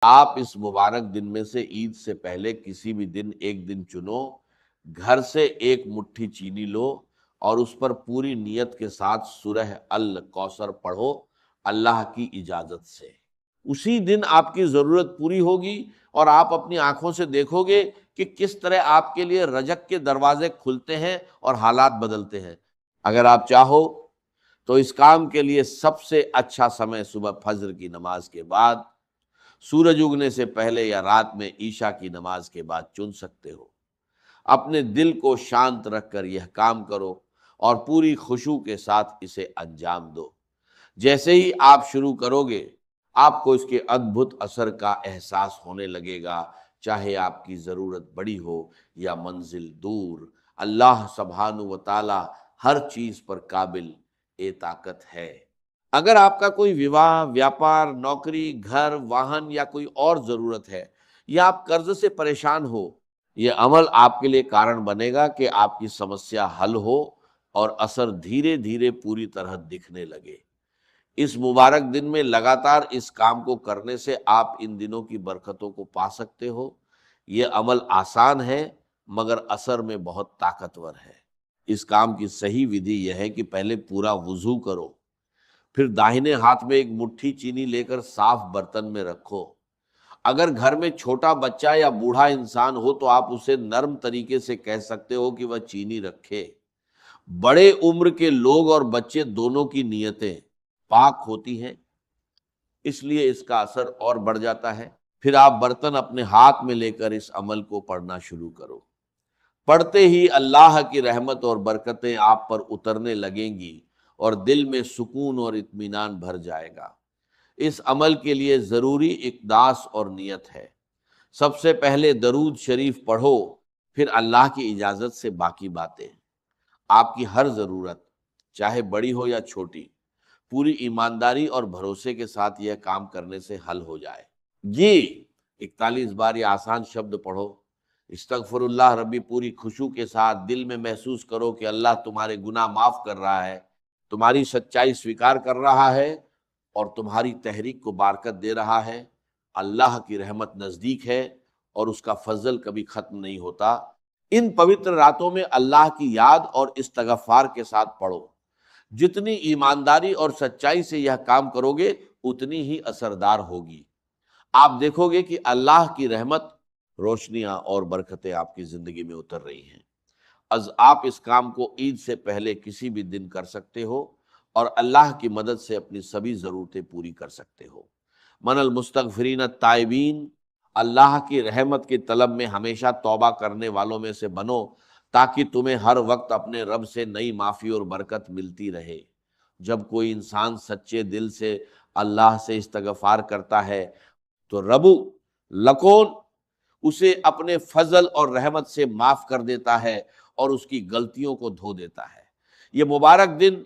آپ اس مبارک دن میں سے عید سے پہلے کسی بھی دن ایک دن چنو، گھر سے ایک مٹھی چینی لو اور اس پر پوری نیت کے ساتھ سورہ الکوثر پڑھو اللہ کی اجازت سے۔ اسی دن آپ کی ضرورت پوری ہوگی اور آپ اپنی آنکھوں سے دیکھو گے کہ کس طرح آپ کے لیے رزق کے دروازے کھلتے ہیں اور حالات بدلتے ہیں۔ اگر آپ چاہو تو اس کام کے لیے سب سے اچھا سمے صبح فجر کی نماز کے بعد، سورج اگنے سے پہلے یا رات میں عشاء کی نماز کے بعد چن سکتے ہو۔ اپنے دل کو شانت رکھ کر یہ کام کرو اور پوری خشوع کے ساتھ اسے انجام دو۔ جیسے ہی آپ شروع کرو گے آپ کو اس کے ادبھت اثر کا احساس ہونے لگے گا، چاہے آپ کی ضرورت بڑی ہو یا منزل دور۔ اللہ سبحانہ و تعالی ہر چیز پر قابل طاقت ہے۔ اگر آپ کا کوئی وواہ، ویاپار، نوکری، گھر، واہن یا کوئی اور ضرورت ہے یا آپ قرض سے پریشان ہو، یہ عمل آپ کے لیے کارن بنے گا کہ آپ کی سمسیا حل ہو اور اثر دھیرے دھیرے پوری طرح دکھنے لگے۔ اس مبارک دن میں لگاتار اس کام کو کرنے سے آپ ان دنوں کی برکتوں کو پا سکتے ہو۔ یہ عمل آسان ہے مگر اثر میں بہت طاقتور ہے۔ اس کام کی صحیح ودھی یہ ہے کہ پہلے پورا وضو کرو، پھر داہنے ہاتھ میں ایک مٹھی چینی لے کر صاف برتن میں رکھو۔ اگر گھر میں چھوٹا بچہ یا بوڑھا انسان ہو تو آپ اسے نرم طریقے سے کہہ سکتے ہو کہ وہ چینی رکھے۔ بڑے عمر کے لوگ اور بچے دونوں کی نیتیں پاک ہوتی ہیں، اس لیے اس کا اثر اور بڑھ جاتا ہے۔ پھر آپ برتن اپنے ہاتھ میں لے کر اس عمل کو پڑھنا شروع کرو۔ پڑھتے ہی اللہ کی رحمت اور برکتیں آپ پر اترنے لگیں گی اور دل میں سکون اور اطمینان بھر جائے گا۔ اس عمل کے لیے ضروری اقداس اور نیت ہے۔ سب سے پہلے درود شریف پڑھو، پھر اللہ کی اجازت سے باقی باتیں۔ آپ کی ہر ضرورت چاہے بڑی ہو یا چھوٹی پوری ایمانداری اور بھروسے کے ساتھ یہ کام کرنے سے حل ہو جائے۔ جی 41 بار یہ آسان شبد پڑھو، استغفر اللہ ربی، پوری خشوع کے ساتھ دل میں محسوس کرو کہ اللہ تمہارے گناہ معاف کر رہا ہے، تمہاری سچائی سویکار کر رہا ہے اور تمہاری تحریک کو بارکت دے رہا ہے۔ اللہ کی رحمت نزدیک ہے اور اس کا فضل کبھی ختم نہیں ہوتا۔ ان پوتر راتوں میں اللہ کی یاد اور استغفار کے ساتھ پڑھو۔ جتنی ایمانداری اور سچائی سے یہ کام کرو گے اتنی ہی اثردار ہوگی۔ آپ دیکھو گے کہ اللہ کی رحمت، روشنیاں اور برکتیں آپ کی زندگی میں اتر رہی ہیں۔ آپ اس کام کو عید سے پہلے کسی بھی دن کر سکتے ہو اور اللہ کی مدد سے اپنی سبھی ضرورتیں پوری کر سکتے ہو۔ من المستغفرین التائبین، اللہ کی رحمت کی طلب میں ہمیشہ توبہ کرنے والوں میں سے بنو تاکہ تمہیں ہر وقت اپنے رب سے نئی معافی اور برکت ملتی رہے۔ جب کوئی انسان سچے دل سے اللہ سے استغفار کرتا ہے تو رب لکون اسے اپنے فضل اور رحمت سے معاف کر دیتا ہے اور اس کی غلطیوں کو دھو دیتا ہے۔ یہ مبارک دن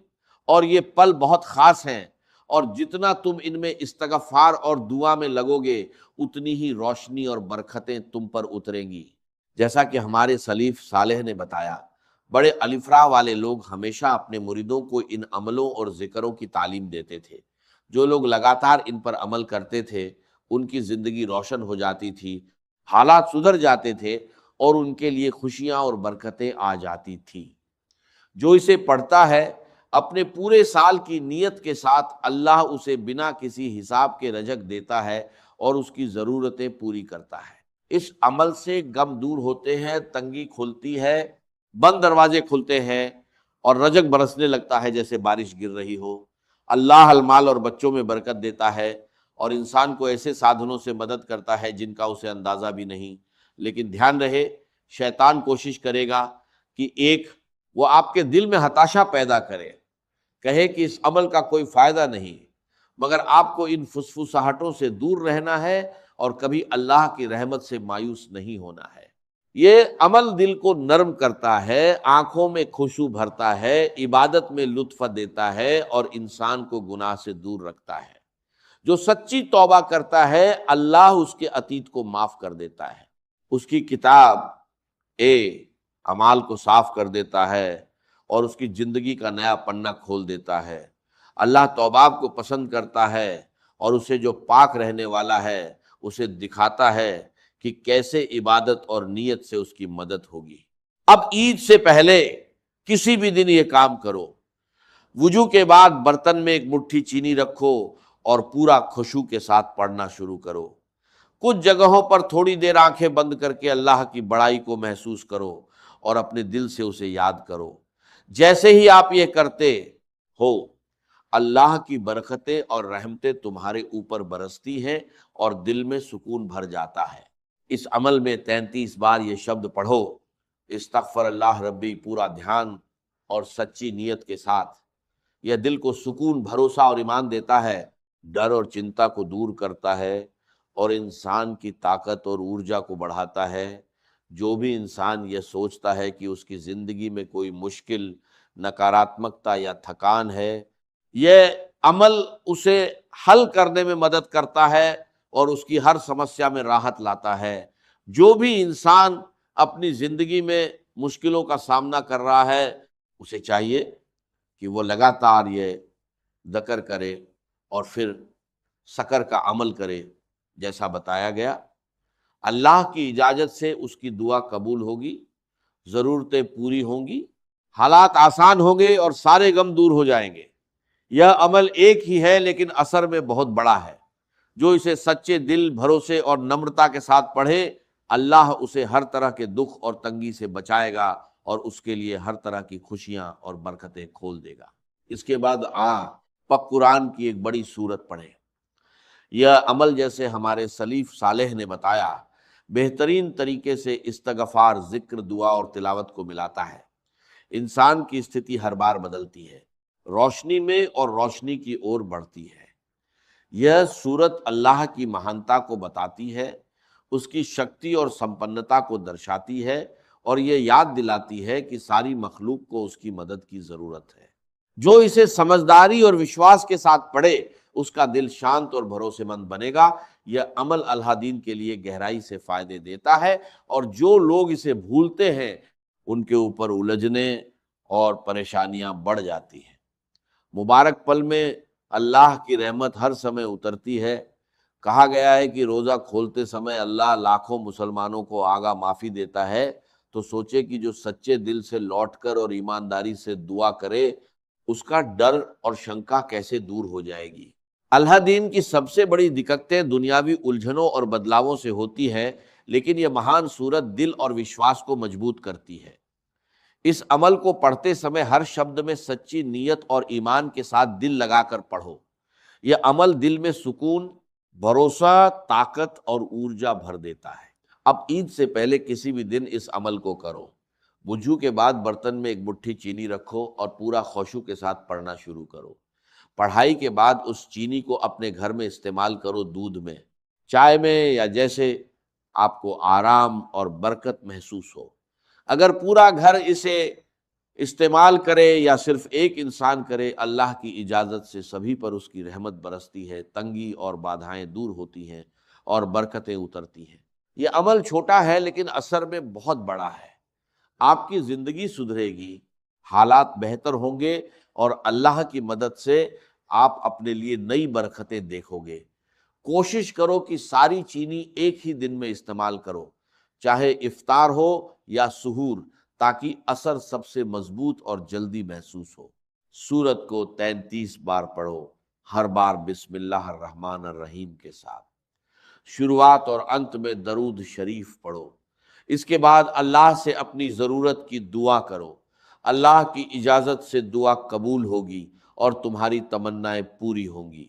اور یہ پل بہت خاص ہیں، اور جتنا تم ان میں استغفار اور دعا میں لگو گے اتنی ہی روشنی اور برکتیں تم پر اتریں گی۔ جیسا کہ ہمارے سلیف صالح نے بتایا، بڑے الفراح والے لوگ ہمیشہ اپنے مریدوں کو ان عملوں اور ذکروں کی تعلیم دیتے تھے۔ جو لوگ لگاتار ان پر عمل کرتے تھے ان کی زندگی روشن ہو جاتی تھی، حالات سدھر جاتے تھے اور ان کے لیے خوشیاں اور برکتیں آ جاتی تھی۔ جو اسے پڑھتا ہے اپنے پورے سال کی نیت کے ساتھ اللہ اسے بنا کسی حساب کے رزق دیتا ہے اور اس کی ضرورتیں پوری کرتا ہے۔ اس عمل سے غم دور ہوتے ہیں، تنگی کھلتی ہے، بند دروازے کھلتے ہیں اور رزق برسنے لگتا ہے جیسے بارش گر رہی ہو۔ اللہ المال اور بچوں میں برکت دیتا ہے اور انسان کو ایسے سادھنوں سے مدد کرتا ہے جن کا اسے اندازہ بھی نہیں۔ لیکن دھیان رہے، شیطان کوشش کرے گا کہ وہ آپ کے دل میں ہتاشا پیدا کرے، کہے کہ اس عمل کا کوئی فائدہ نہیں، مگر آپ کو ان فسفساہٹوں سے دور رہنا ہے اور کبھی اللہ کی رحمت سے مایوس نہیں ہونا ہے۔ یہ عمل دل کو نرم کرتا ہے، آنکھوں میں خشوع بھرتا ہے، عبادت میں لطف دیتا ہے اور انسان کو گناہ سے دور رکھتا ہے۔ جو سچی توبہ کرتا ہے اللہ اس کے عتیت کو معاف کر دیتا ہے، اس کی کتاب اعمال کو صاف کر دیتا ہے اور اس کی زندگی کا نیا پنہ کھول دیتا ہے۔ اللہ توباب کو پسند کرتا ہے اور اسے جو پاک رہنے والا ہے اسے دکھاتا ہے کہ کیسے عبادت اور نیت سے اس کی مدد ہوگی۔ اب عید سے پہلے کسی بھی دن یہ کام کرو، وضو کے بعد برتن میں ایک مٹھی چینی رکھو اور پورا خشوع کے ساتھ پڑھنا شروع کرو۔ کچھ جگہوں پر تھوڑی دیر آنکھیں بند کر کے اللہ کی بڑائی کو محسوس کرو اور اپنے دل سے اسے یاد کرو۔ جیسے ہی آپ یہ کرتے ہو، اللہ کی برکتیں اور رحمتیں تمہارے اوپر برستی ہیں اور دل میں سکون بھر جاتا ہے۔ اس عمل میں 33 بار یہ شبد پڑھو، استغفر اللہ ربی، پورا دھیان اور سچی نیت کے ساتھ۔ یہ دل کو سکون، بھروسہ اور ایمان دیتا ہے، ڈر اور چنتا کو دور کرتا ہے اور انسان کی طاقت اور ارجا کو بڑھاتا ہے۔ جو بھی انسان یہ سوچتا ہے کہ اس کی زندگی میں کوئی مشکل، نکاراتمکتا یا تھکان ہے، یہ عمل اسے حل کرنے میں مدد کرتا ہے اور اس کی ہر سمسیا میں راحت لاتا ہے۔ جو بھی انسان اپنی زندگی میں مشکلوں کا سامنا کر رہا ہے، اسے چاہیے کہ وہ لگاتار یہ ذکر کرے اور پھر سکر کا عمل کرے جیسا بتایا گیا۔ اللہ کی اجازت سے اس کی دعا قبول ہوگی، ضرورتیں پوری ہوں گی، حالات آسان ہوں گے اور سارے غم دور ہو جائیں گے۔ یہ عمل ایک ہی ہے لیکن اثر میں بہت بڑا ہے۔ جو اسے سچے دل، بھروسے اور نمرتا کے ساتھ پڑھے، اللہ اسے ہر طرح کے دکھ اور تنگی سے بچائے گا اور اس کے لیے ہر طرح کی خوشیاں اور برکتیں کھول دے گا۔ اس کے بعد پاک قرآن کی ایک بڑی سورت پڑھیں۔ یہ عمل جیسے ہمارے سلیف صالح نے بتایا، بہترین طریقے سے استغفار، ذکر، دعا اور تلاوت کو ملاتا ہے۔ انسان کی استھتی ہر بار بدلتی ہے، روشنی میں اور روشنی کی اور بڑھتی ہے۔ یہ سورت اللہ کی مہانتا کو بتاتی ہے، اس کی شکتی اور سمپنتا کو درشاتی ہے اور یہ یاد دلاتی ہے کہ ساری مخلوق کو اس کی مدد کی ضرورت ہے۔ جو اسے سمجھداری اور وشواس کے ساتھ پڑھے، اس کا دل شانت اور بھروسے مند بنے گا۔ یہ عمل اللہ دین کے لیے گہرائی سے فائدے دیتا ہے اور جو لوگ اسے بھولتے ہیں ان کے اوپر الجھنے اور پریشانیاں بڑھ جاتی ہیں۔ مبارک پل میں اللہ کی رحمت ہر سمے اترتی ہے۔ کہا گیا ہے کہ روزہ کھولتے سمے اللہ لاکھوں مسلمانوں کو آگاہ معافی دیتا ہے، تو سوچے کہ جو سچے دل سے لوٹ کر اور ایمانداری سے دعا کرے، اس کا ڈر اور شنکا کیسے دور ہو جائے گی۔ اللہ دین کی سب سے بڑی دقتیں دنیاوی الجھنوں اور بدلاؤں سے ہوتی ہیں، لیکن یہ مہان صورت دل اور وشواس کو مضبوط کرتی ہے۔ اس عمل کو پڑھتے سمے ہر شبد میں سچی نیت اور ایمان کے ساتھ دل لگا کر پڑھو۔ یہ عمل دل میں سکون، بھروسہ، طاقت اور ارجا بھر دیتا ہے۔ اب عید سے پہلے کسی بھی دن اس عمل کو کرو۔ وضو کے بعد برتن میں ایک مٹھی چینی رکھو اور پورا خشوع کے ساتھ پڑھنا شروع کرو۔ پڑھائی کے بعد اس چینی کو اپنے گھر میں استعمال کرو، دودھ میں، چائے میں، یا جیسے آپ کو آرام اور برکت محسوس ہو۔ اگر پورا گھر اسے استعمال کرے یا صرف ایک انسان کرے، اللہ کی اجازت سے سبھی پر اس کی رحمت برستی ہے، تنگی اور بادھائیں دور ہوتی ہیں اور برکتیں اترتی ہیں۔ یہ عمل چھوٹا ہے لیکن اثر میں بہت بڑا ہے۔ آپ کی زندگی سدھرے گی، حالات بہتر ہوں گے اور اللہ کی مدد سے آپ اپنے لیے نئی برکتیں دیکھو گے۔ کوشش کرو کہ ساری چینی ایک ہی دن میں استعمال کرو، چاہے افطار ہو یا سحور، تاکہ اثر سب سے مضبوط اور جلدی محسوس ہو۔ سورت کو 33 بار پڑھو، ہر بار بسم اللہ الرحمن الرحیم کے ساتھ۔ شروعات اور انت میں درود شریف پڑھو۔ اس کے بعد اللہ سے اپنی ضرورت کی دعا کرو۔ اللہ کی اجازت سے دعا قبول ہوگی اور تمہاری تمنائیں پوری ہوں گی۔